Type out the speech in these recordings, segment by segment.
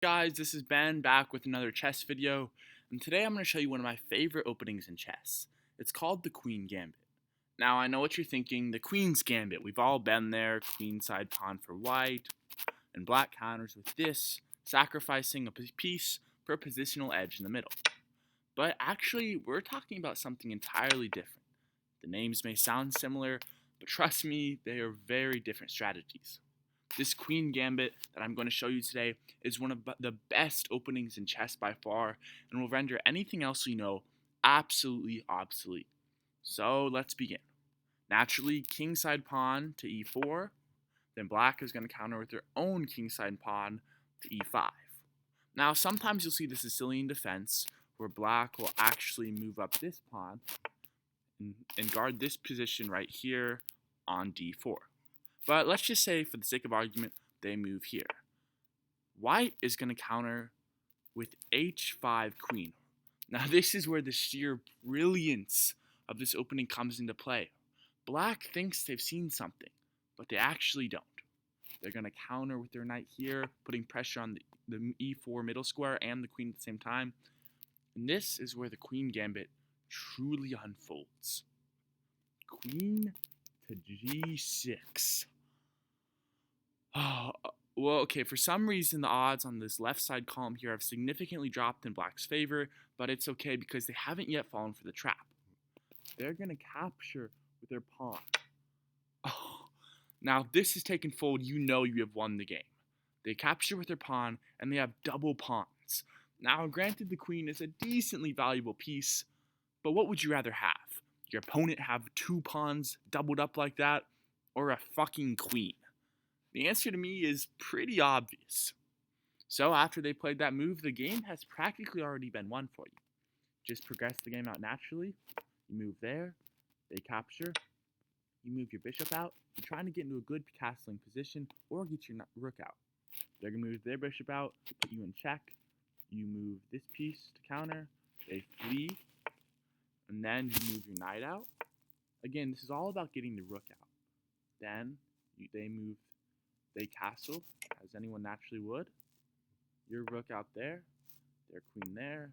Guys, this is Ben back with another chess video, and today I'm going to show you one of my favorite openings in chess. It's called the Queen Gambit. Now I know what you're thinking, the Queen's Gambit. We've all been there, queen side pawn for white, and black counters with this, sacrificing a piece for a positional edge in the middle. But actually, we're talking about something entirely different. The names may sound similar, but trust me, they are very different strategies. This Queen Gambit that I'm going to show you today is one of the best openings in chess by far and will render anything else you know absolutely obsolete. So let's begin. Naturally, kingside pawn to e4, then black is going to counter with their own kingside pawn to e5. Now sometimes you'll see the Sicilian defense where black will actually move up this pawn and guard this position right here on d4. But let's just say, for the sake of argument, they move here. White is going to counter with h5 queen. Now this is where the sheer brilliance of this opening comes into play. Black thinks they've seen something, but they actually don't. They're going to counter with their knight here, putting pressure on the e4 middle square and the queen at the same time. And this is where the Queen Gambit truly unfolds. Queen to g6. Oh, well, okay, for some reason the odds on this left side column here have significantly dropped in black's favor, but it's okay because they haven't yet fallen for the trap. They're going to capture with their pawn. Oh, now if this is taken fold, you know you have won the game. They capture with their pawn, and they have double pawns. Now, granted, the queen is a decently valuable piece, but what would you rather have? Your opponent have two pawns doubled up like that, or a fucking queen? The answer to me is pretty obvious. So after they played that move, the game has practically already been won for you. Just progress the game out naturally. You move there, they capture, you move your bishop out. You're trying to get into a good castling position or get your rook out. They're going to move their bishop out, put you in check. You move this piece to counter, they flee, and then you move your knight out. Again, this is all about getting the rook out. Then they castle, as anyone naturally would. Your rook out there, their queen there.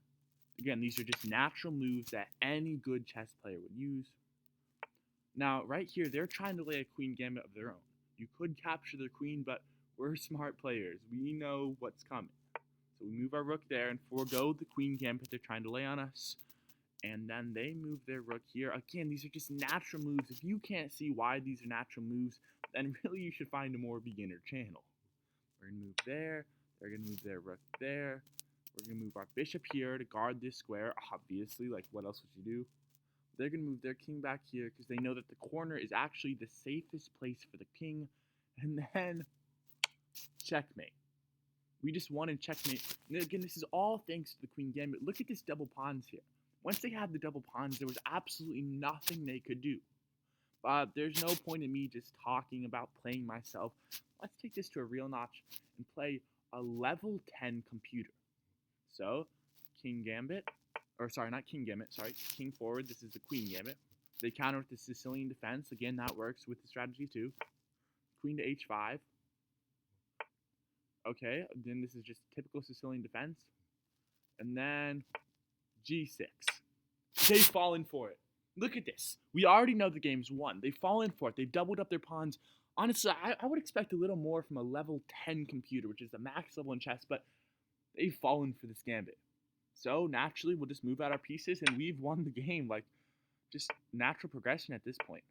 Again, these are just natural moves that any good chess player would use. Now, right here, they're trying to lay a Queen Gambit of their own. You could capture their queen, but we're smart players. We know what's coming. So we move our rook there and forego the Queen Gambit they're trying to lay on us. And then they move their rook here. Again, these are just natural moves. If you can't see why these are natural moves, then really you should find a more beginner channel. We're going to move there. They're going to move their rook there. We're going to move our bishop here to guard this square. Obviously, like what else would you do? They're going to move their king back here because they know that the corner is actually the safest place for the king. And then, checkmate. We just won in checkmate. And again, this is all thanks to the Queen Gambit. Look at this double pawns here. Once they had the double pawns, there was absolutely nothing they could do. There's no point in me just talking about playing myself. Let's take this to a real notch and play a level 10 computer. So, King Gambit, or sorry, not King Gambit, sorry, King forward, this is the Queen Gambit. They counter with the Sicilian defense. Again, that works with the strategy too. Queen to h5. Okay, then this is just typical Sicilian defense. And then g6. They've fallen for it. Look at this. We already know the game's won. They've fallen for it. They've doubled up their pawns. Honestly, I would expect a little more from a level 10 computer, which is the max level in chess, but they've fallen for this gambit. So, naturally, we'll just move out our pieces, and we've won the game. Like, just natural progression at this point.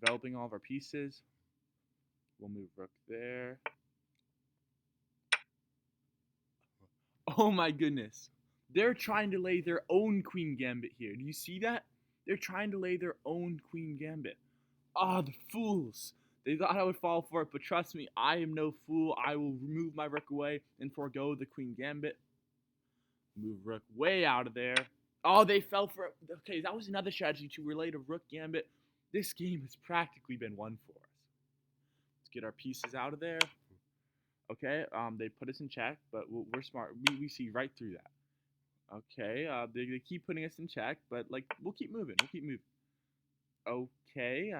Developing all of our pieces. We'll move rook there. Oh my goodness. They're trying to lay their own Queen Gambit here. Do you see that? They're trying to lay their own Queen Gambit. Ah, the fools. They thought I would fall for it, but trust me, I am no fool. I will remove my rook away and forego the Queen Gambit. Move rook way out of there. Oh, they fell for it. Okay, that was another strategy to relate a rook gambit. This game has practically been won for us. Let's get our pieces out of there. Okay, they put us in check, but we're smart. We see right through that. Okay, they keep putting us in check, but like we'll keep moving. Okay,